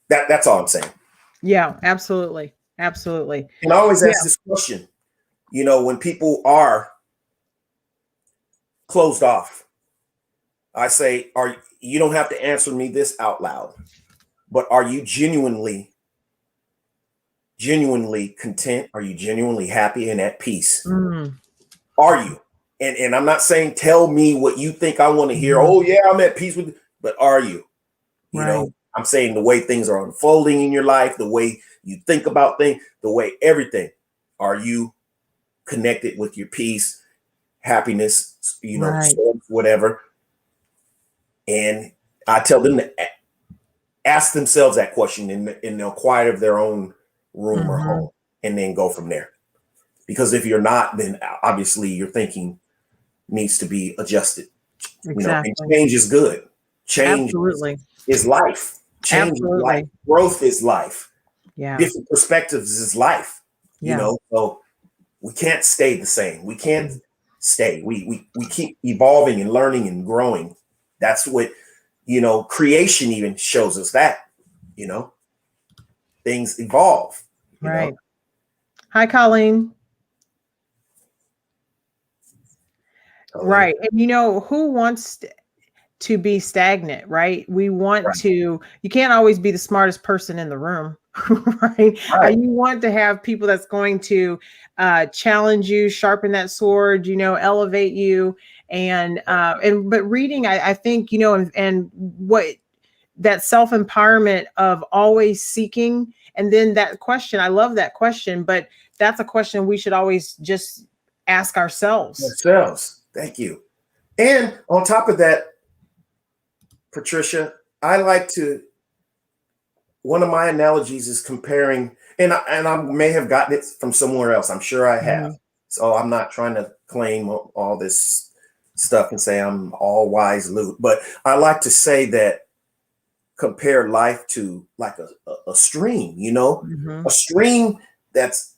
that's all I'm saying. Yeah, absolutely. Absolutely. And I always ask this question, you know, when people are closed off, I say, you don't have to answer me this out loud, but are you genuinely content? Are you genuinely happy and at peace? Are you? And I'm not saying tell me what you think I want to hear. Oh yeah, I'm at peace with, but are you? You know, I'm saying the way things are unfolding in your life, the way you think about things, the way everything. Are you connected with your peace, happiness, you know, whatever? And I tell them to ask themselves that question in the quiet of their own room or home, and then go from there. Because if you're not, then obviously your thinking needs to be adjusted. You know, and change is good. Change is life. Change is life. Growth is life. Different perspectives is life. You know, so we can't stay the same. We can't stay. We keep evolving and learning and growing. That's what, you know, creation even shows us that, you know, things evolve. You know? Hi, Colleen. Right. And you know, who wants to be stagnant, right? We want to, you can't always be the smartest person in the room, right? You want to have people that's going to challenge you, sharpen that sword, you know, elevate you. But reading, I think, you know, and what that self-empowerment of always seeking. And then that question, I love that question, but that's a question we should always just ask ourselves. Thank you. And on top of that, Patricia, I like to, one of my analogies is comparing, and I may have gotten it from somewhere else. I'm sure I have. So I'm not trying to claim all this stuff and say I'm all wise, Luke, but I like to say that compare life to like a stream, you know, a stream that's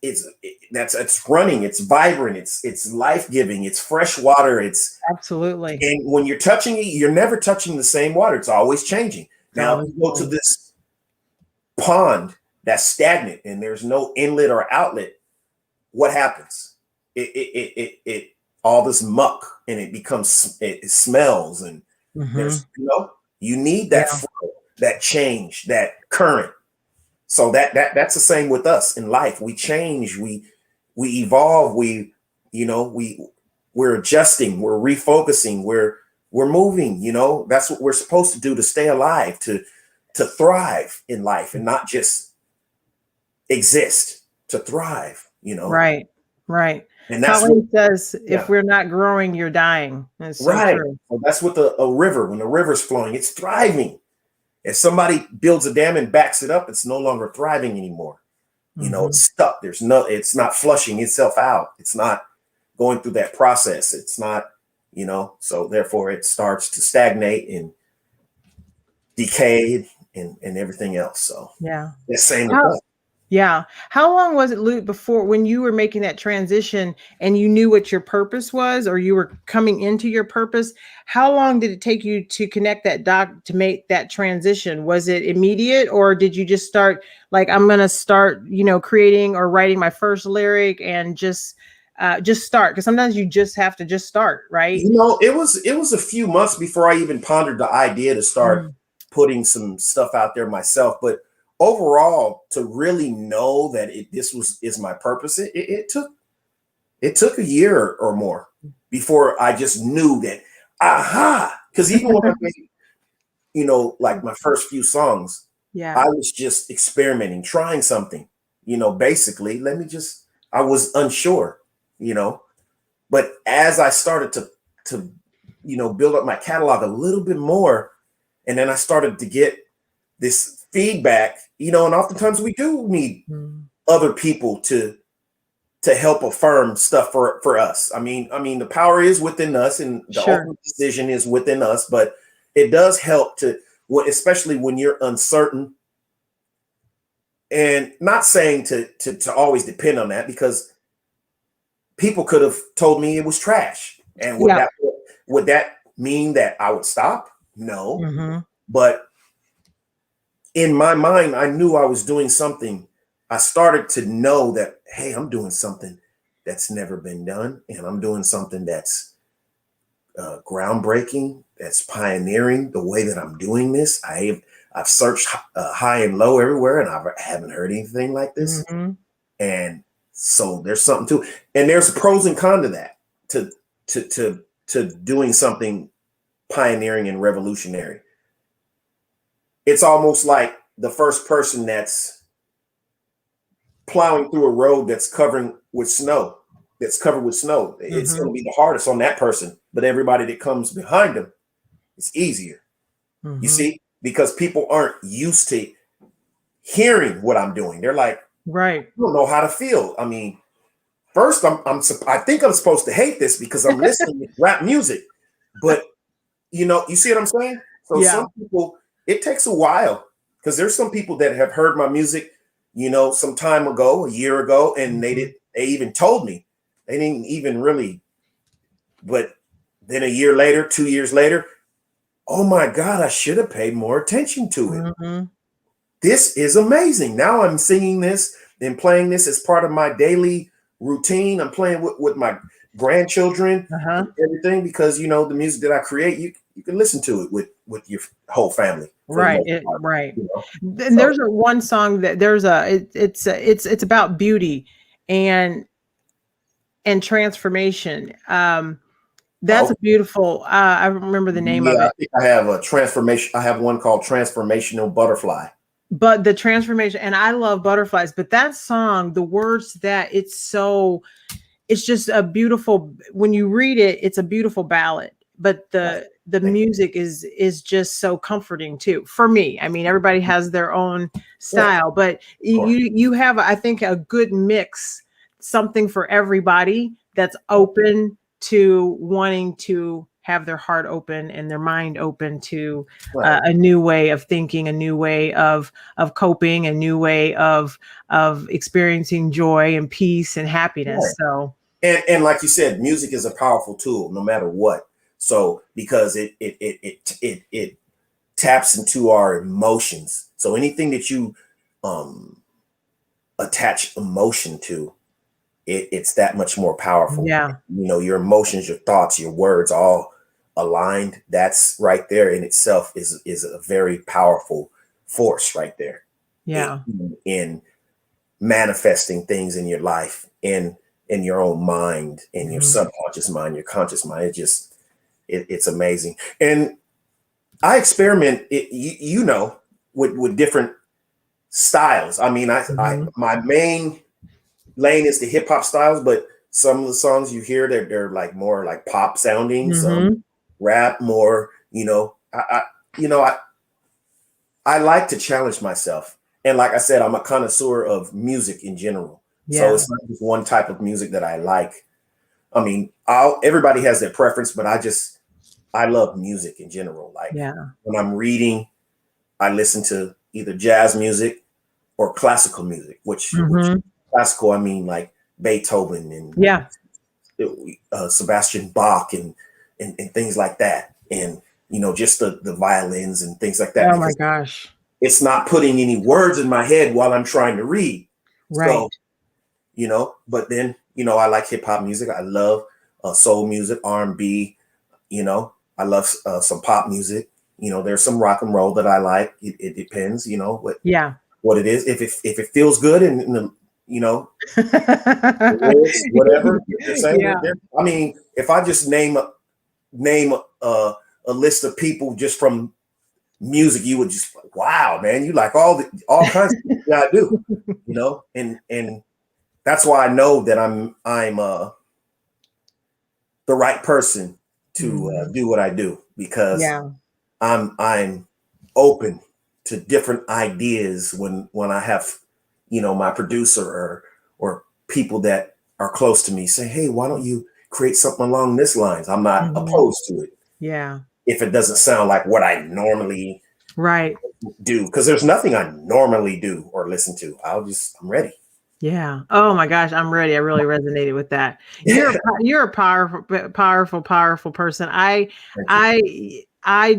running, it's vibrant, it's life-giving, it's fresh water, it's absolutely. And when you're touching it, you're never touching the same water. It's always changing. Now, if you go to this pond that's stagnant and there's no inlet or outlet, what happens? It all this muck, and it becomes, it smells, and there's, you know, you need that flow, that change, that current. So that's the same with us in life. We change, we evolve, we're adjusting, we're refocusing, we're moving, you know. That's what we're supposed to do to stay alive, to thrive in life, and not just exist, to thrive, you know. Right. And that's Colleen says, if we're not growing, you're dying. That's so true. Well, that's what a river, when the river's flowing, it's thriving. If somebody builds a dam and backs it up, it's no longer thriving anymore. You know, it's stuck. It's not flushing itself out. It's not going through that process. It's not, you know, so therefore it starts to stagnate and decay and everything else. So the same with us. Yeah. How long was it, Luke, before, when you were making that transition and you knew what your purpose was, or you were coming into your purpose? How long did it take you to connect that dot to make that transition? Was it immediate, or did you just start like, I'm going to start, you know, creating or writing my first lyric and just start? Because sometimes you just have to just start, right? You know, it was a few months before I even pondered the idea to start putting some stuff out there myself. But overall, to really know that this is my purpose, it took a year or more before I just knew that, because even when I made, you know, like my first few songs, I was just experimenting, trying something, you know, basically, I was unsure, but as I started to build up my catalog a little bit more, and then I started to get this feedback, and oftentimes we do need other people to help affirm stuff for us. I mean, the power is within us, and the ultimate decision is within us, but it does help especially when you're uncertain. And not saying to always depend on that, because people could have told me it was trash. And would that mean that I would stop? No. But in my mind, I knew I was doing something. I started to know that, hey, I'm doing something that's never been done. And I'm doing something that's groundbreaking, that's pioneering the way that I'm doing this. I've searched high and low everywhere, and I haven't heard anything like this. And so there's something to it. And there's pros and cons to that, to doing something pioneering and revolutionary. It's almost like the first person that's plowing through a road that's covered with snow. It's going to be the hardest on that person, but everybody that comes behind them, it's easier. You see, because people aren't used to hearing what I'm doing. They're like, right, I don't know how to feel. I mean, first I think I'm supposed to hate this because I'm listening to rap music, but you see what I'm saying? So some people, it takes a while, because there's some people that have heard my music, some time ago, a year ago, and they even told me. They didn't even really, but then a year later, 2 years later, oh my God, I should have paid more attention to it. This is amazing. Now I'm singing this and playing this as part of my daily routine. I'm playing with my grandchildren, and everything, because the music that I create, you can listen to it with your whole family. Right. And there's one song that it's about beauty and transformation. That's a beautiful, I remember the name of it. I think I have a transformation. I have one called Transformational Butterfly. But the transformation, and I love butterflies, but that song, the words that it's just a beautiful, when you read it, it's a beautiful ballad, but the music is just so comforting too, for me. I mean, everybody has their own style, but you have, I think, a good mix, something for everybody that's open to wanting to have their heart open and their mind open to a new way of thinking, a new way of coping, a new way of experiencing joy and peace and happiness. So, and like you said, music is a powerful tool, no matter what. So because it taps into our emotions. So anything that you attach emotion to, it's that much more powerful. Yeah. Your emotions, your thoughts, your words, all aligned. That's right there in itself is a very powerful force right there. Yeah. In manifesting things in your life, in your own mind, in your subconscious mind, your conscious mind. It's amazing. And I experiment, with different styles. I mean, my main lane is the hip hop styles, but some of the songs you hear, they're like more like pop sounding, some rap more, I like to challenge myself. And like I said, I'm a connoisseur of music in general. Yeah. So it's not just one type of music that I like. I mean, everybody has their preference, but I love music in general. Like when I'm reading, I listen to either jazz music or classical music, which classical, I mean like Beethoven and Sebastian Bach and things like that. And, just the violins and things like that. Oh my gosh. It's not putting any words in my head while I'm trying to read. Right. So, but then, I like hip hop music. I love soul music, R&B, I love some pop music. There's some rock and roll that I like. It depends, what it is. If it feels good and whatever. I mean, if I just name a list of people just from music, you would just wow, man, you like all kinds of things I do, and that's why I know that I'm the right person to do what I do, because Yeah. I'm open to different ideas when I have, my producer or people that are close to me say, hey, why don't you create something along this lines? I'm not opposed to it Yeah. if it doesn't sound like what I normally Right. do, because there's nothing I normally do or listen to. I'm ready. Yeah. Oh my gosh, I'm ready. I really resonated with that. You're a powerful person. Thank you. I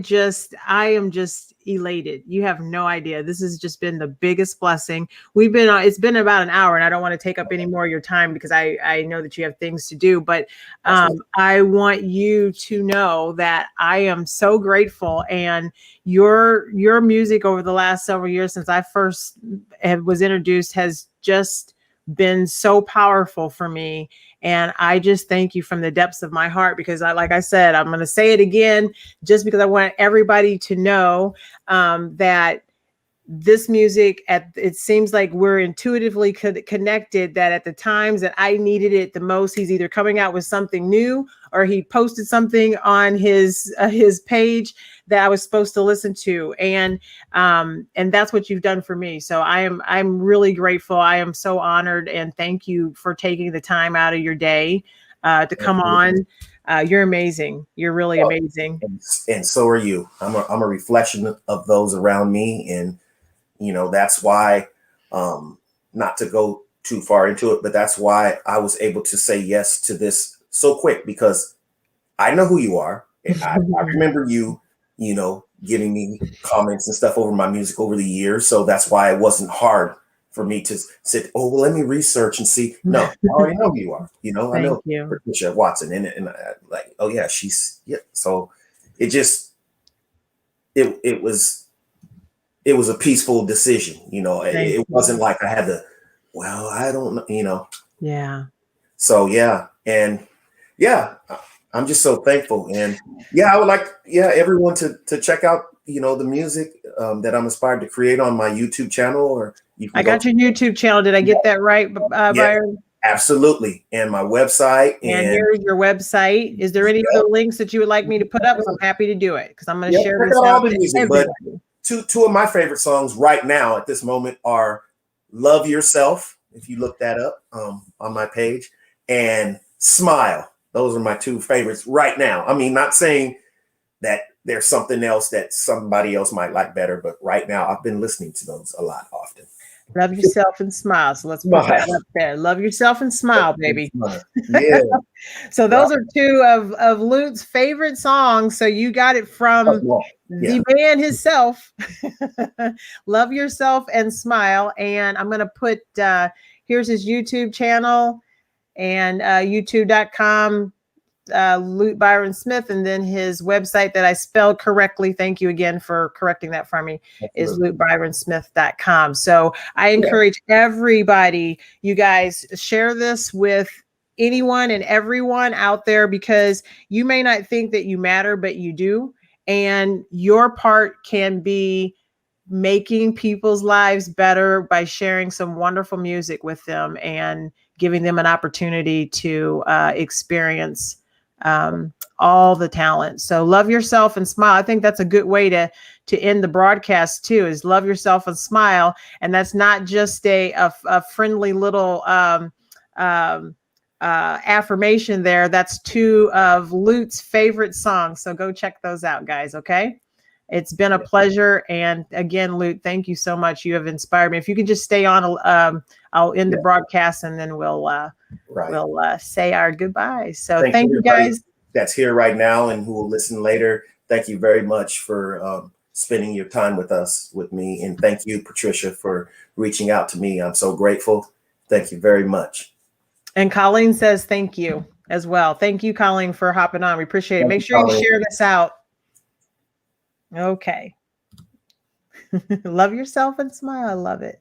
am just elated. You have no idea. This has just been the biggest blessing. It's been about an hour, and I don't want to take up any more of your time because I know that you have things to do, but I want you to know that I am so grateful, and your music over the last several years since I first was introduced has just been so powerful for me. And I just thank you from the depths of my heart, because like I said, I'm going to say it again, just because I want everybody to know that this music, it seems like we're intuitively connected, that at the times that I needed it the most, he's either coming out with something new or he posted something on his page that I was supposed to listen to. And that's what you've done for me. So I'm really grateful. I am so honored, and thank you for taking the time out of your day to come on. You're amazing. You're really amazing. And so are you. I'm a reflection of those around me, and that's why, not to go too far into it, but that's why I was able to say yes to this so quick, because I know who you are. I remember giving me comments and stuff over my music over the years. So that's why it wasn't hard for me to sit, oh, well, let me research and see. No, I already know who you are. I know Patricia Watson, and oh yeah, yeah. So it just, it was a peaceful decision. It wasn't like I had to, well, I don't know, Yeah. So yeah. And yeah, I'm just so thankful. And yeah, I would like, everyone to check out, the music that I'm inspired to create on my YouTube channel, or you can I got your YouTube channel. Did I get that right, Bryon? Absolutely. And my website. And here's your website. Is there any other links that you would like me to put up? I'm happy to do it, because I'm going to share this out to everybody. But two of my favorite songs right now at this moment are Love Yourself, if you look that up on my page, and Smile. Those are my two favorites right now. I mean, not saying that there's something else that somebody else might like better, but right now I've been listening to those a lot often. Love yourself and smile. So let's put that up there. Love yourself and smile, baby. Yeah. So those are two of Lute's favorite songs. So you got it from the man himself. Love yourself and smile. And I'm going to put, here's his YouTube channel, and youtube.com. Lute Bryon Smith, and then his website that I spelled correctly, thank you again for correcting that for me, is lutebryonsmith.com. So I encourage everybody, you guys, share this with anyone and everyone out there, because you may not think that you matter, but you do. And your part can be making people's lives better by sharing some wonderful music with them and giving them an opportunity to experience all the talent. So love yourself and smile. I think that's a good way to end the broadcast too, is love yourself and smile. And that's not just a friendly little affirmation there. That's two of Lute's favorite songs. So go check those out, guys. Okay. It's been a pleasure. And again, Lute, thank you so much. You have inspired me. If you can just stay on, I'll end the broadcast, and then we'll say our goodbyes. So thank you guys. That's here right now and who will listen later. Thank you very much for spending your time with me. And thank you, Patricia, for reaching out to me. I'm so grateful. Thank you very much. And Colleen says thank you as well. Thank you, Colleen, for hopping on. We appreciate it. Make sure you share this out. Okay. Love yourself and smile. I love it.